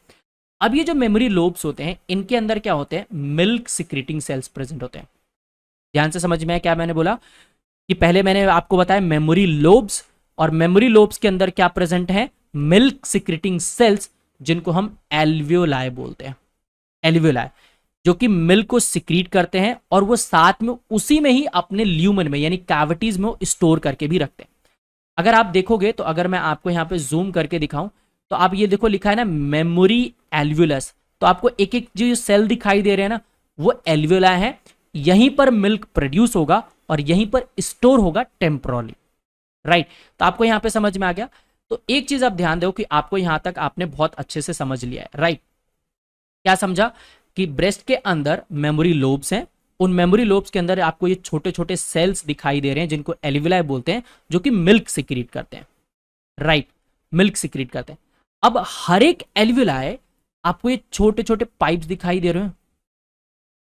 Speaker 1: अब ये जो मेमोरी लोब्स होते हैं इनके अंदर क्या होते हैं, मिल्क सिक्रेटिंग सेल्स प्रेजेंट होते हैं। ध्यान से समझ में आया क्या मैंने बोला, कि पहले मैंने आपको बताया मेमोरी लोब्स, और मेमोरी लोब्स के अंदर क्या प्रेजेंट है, मिल्क सिक्रेटिंग सेल्स, जिनको हम एल्वियोलाई बोलते हैं। एल्वियोलाई जो कि मिल्क को सिक्रीट करते हैं, और वो साथ में उसी में ही अपने ल्यूमन में यानी कैविटीज में स्टोर करके भी रखते हैं। अगर आप देखोगे तो अगर मैं आपको यहाँ पे जूम करके दिखाऊं तो आप ये देखो लिखा है ना मेमोरी एल्व्यूलस, तो आपको एक एक जो सेल दिखाई दे रहे हैं ना वो एल्व्यूला है। यहीं पर मिल्क प्रोड्यूस होगा और यहीं पर स्टोर होगा टेम्पोरली। राइट। तो आपको यहाँ पे समझ में आ गया। तो एक चीज आप ध्यान दो कि आपको यहां तक आपने बहुत अच्छे से समझ लिया है, राइट। क्या समझा कि ब्रेस्ट के अंदर मेमोरी लोब्स हैं, उन मेमोरी लोब्स के अंदर आपको ये छोटे छोटे सेल्स दिखाई दे रहे हैं जिनको एल्विलाई बोलते हैं, जो कि मिल्क सिक्रीट करते हैं, राइट, मिल्क सिक्रीट करते हैं। अब हर एक एल्विलाई आपको ये छोटे छोटे पाइप्स दिखाई दे रहे हैं।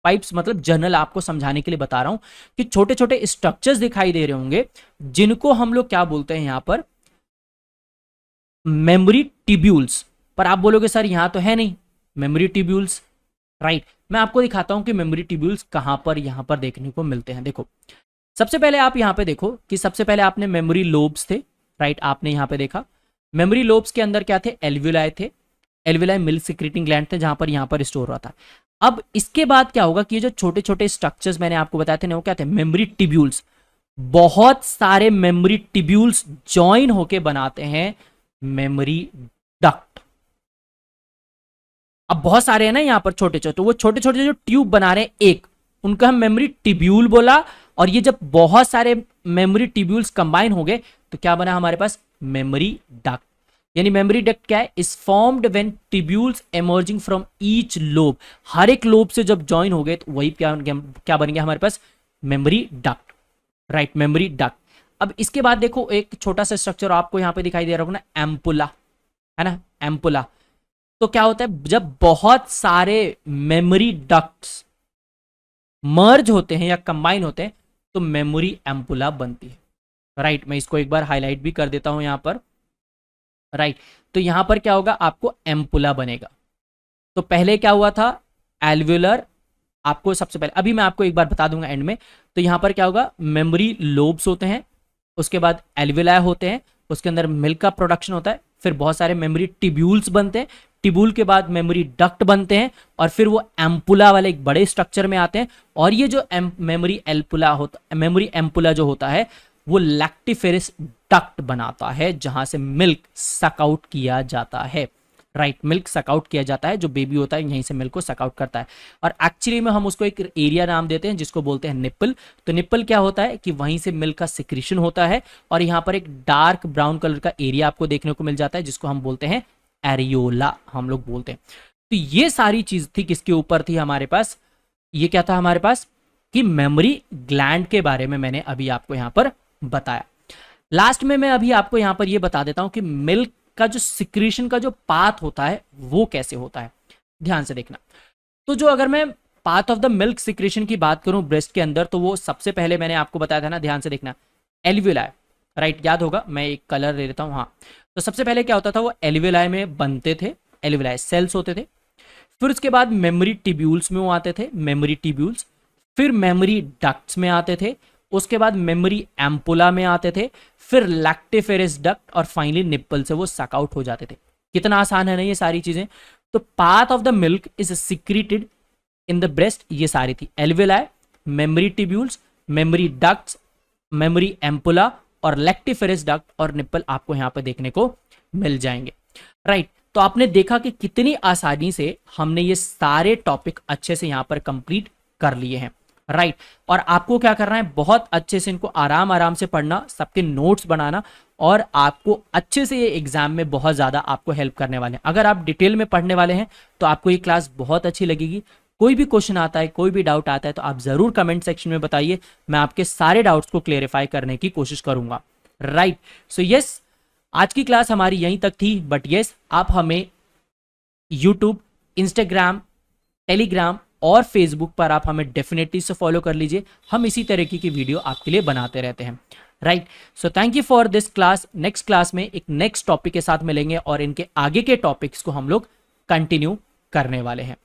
Speaker 1: पाइप्स मतलब जनरल आपको समझाने के लिए बता रहा हूं कि छोटे छोटे स्ट्रक्चर्स दिखाई दे रहे होंगे, जिनको हम लोग क्या बोलते हैं यहां पर, मेमोरी ट्यूब्यूल्स। पर आप बोलोगे सर यहां तो है नहीं मेमोरी ट्यूब्यूल्स, राइट। मैं आपको दिखाता हूं कि मेमोरी ट्यूब्यूल्स कहां पर यहां पर देखने को मिलते हैं। देखो सबसे पहले आप यहां पे देखो कि सबसे पहले आपने मेमोरी लोब्स थे, राइट, आपने यहां पे देखा मेमोरी लोब्स के अंदर क्या थे, एल्वियोलाई थे। एल्वियोलाई मिल्क सिक्रीटिंग ग्लैंड थे जहां पर यहां पर स्टोर हुआ था। अब इसके बाद क्या होगा कि ये जो छोटे छोटे स्ट्रक्चर्स मैंने आपको बताए थे ना, वो क्या थे, मेमोरी ट्यूब्यूल्स। बहुत सारे मेमोरी ट्यूब्यूल्स ज्वाइन होके बनाते हैं मेमोरी डक्ट। अब बहुत सारे हैं ना यहां पर छोटे छोटे, तो वो छोटे छोटे जो ट्यूब बना रहे हैं एक, उनका हम मेमोरी ट्यूब्यूल बोला। और ये जब बहुत सारे मेमोरी ट्यूब्यूल्स कंबाइन हो गए तो क्या बना हमारे पास, मेमोरी डक्ट। यानी मेमोरी डक्ट क्या है, is formed when tubules emerging from each lobe. हर एक लोब से जब ज्वाइन हो गए तो वही क्या बन गया हमारे पास, mammary duct, right, mammary duct. अब इसके बाद देखो एक छोटा सा स्ट्रक्चर आपको यहां पे दिखाई दे रहा होगा ना, एम्पुला, है ना, एम्पुला। तो क्या होता है, जब बहुत सारे मेमोरी डक्ट्स मर्ज होते हैं या कंबाइन होते हैं तो मेमोरी एम्पुला बनती है, राइट। मैं इसको एक बार हाईलाइट भी कर देता हूं यहां पर, राइट। तो यहां पर क्या होगा, आपको एम्पुला बनेगा। तो पहले क्या हुआ था, एल्वियोलर, आपको सबसे पहले, अभी मैं आपको एक बार बता दूंगा एंड में। तो यहां पर क्या होगा, मेमोरी लोब्स होते हैं, उसके बाद एल्वियोलाई होते हैं, उसके अंदर मिल्क का प्रोडक्शन होता है, फिर बहुत सारे मेमोरी ट्यूब्यूल्स बनते हैं, ट्यूब्यूल के बाद मेमोरी डक्ट बनते हैं, और फिर वो एम्पुला वाले एक बड़े स्ट्रक्चर में आते हैं। और ये जो मेमोरी एल्पुला होता, मेमोरी एम्पुला जो होता है, वो लैक्टिफेरस डक्ट बनाता है जहां से मिल्क सक आउट किया जाता है, राइट, मिल्क सक आउट किया जाता है। जो बेबी होता है यहीं से मिल्क को सक आउट करता है। और एक्चुअली में हम उसको एक एरिया नाम देते हैं जिसको बोलते हैं निप्पल। तो निप्पल क्या होता है कि वहीं से मिल्क का सिक्रीशन होता है, और यहाँ पर एक डार्क ब्राउन कलर का एरिया आपको देखने को मिल जाता है जिसको हम बोलते हैं एरियोला, हम लोग बोलते हैं। तो ये सारी चीज थी किसके ऊपर थी हमारे पास, ये क्या था हमारे पास, कि मेमोरी ग्लैंड के बारे में मैंने अभी आपको यहां पर बताया। लास्ट में मैं अभी आपको यहां पर ये बता देता हूं कि मिल्क का जो सिक्रीशन का जो पाथ होता है वो कैसे होता है, ध्यान से देखना। तो जो अगर मैं path of the milk secretion की बात करूं ब्रेस्ट के अंदर, तो वो सबसे पहले मैंने आपको बताया था ना, ध्यान से देखना, एल्वियोलाई, राइट, याद होगा, मैं एक कलर दे देता हूं, हाँ। तो सबसे पहले क्या होता था, वो एल्वियोलाई में बनते थे, एल्वियोलाई सेल्स होते थे। फिर उसके बाद मेमोरी ट्यूब्यूल्स में वो आते थे, मेमोरी ट्यूब्यूल्स। फिर मेमोरी डक्ट्स में आते थे, उसके बाद मेमोरी एम्पुला में आते थे, फिर लैक्टिफेरस डक्ट, और फाइनली निप्पल से वो सक आउट हो जाते थे। कितना आसान है ना ये सारी चीजें। तो path of the milk is secreted in the breast, ये सारी थी, alveoli, mammary tubules, memory ducts, mammary ampulla और लैक्टिफेरस डक्ट और निप्पल आपको यहां पर देखने को मिल जाएंगे, राइट। तो आपने देखा कि कितनी आसानी से हमने ये सारे टॉपिक अच्छे से यहां पर कंप्लीट कर लिए हैं, राइट। और आपको क्या करना है, बहुत अच्छे से इनको आराम आराम से पढ़ना, सबके नोट्स बनाना, और आपको अच्छे से ये एग्जाम में बहुत ज्यादा आपको हेल्प करने वाले हैं। अगर आप डिटेल में पढ़ने वाले हैं तो आपको ये क्लास बहुत अच्छी लगेगी। कोई भी क्वेश्चन आता है, कोई भी डाउट आता है, तो आप जरूर कमेंट सेक्शन में बताइए, मैं आपके सारे डाउट्स को क्लेरिफाई करने की कोशिश करूंगा, राइट। सो यस, आज की क्लास हमारी यहीं तक थी, बट यस, आप हमें यूट्यूब, इंस्टाग्राम, टेलीग्राम और फेसबुक पर आप हमें डेफिनेटली से फॉलो कर लीजिए। हम इसी तरीके की वीडियो आपके लिए बनाते रहते हैं, right. So thank you for this class. Next class में एक नेक्स्ट टॉपिक के साथ मिलेंगे और इनके आगे के टॉपिक्स को हम लोग कंटिन्यू करने वाले हैं।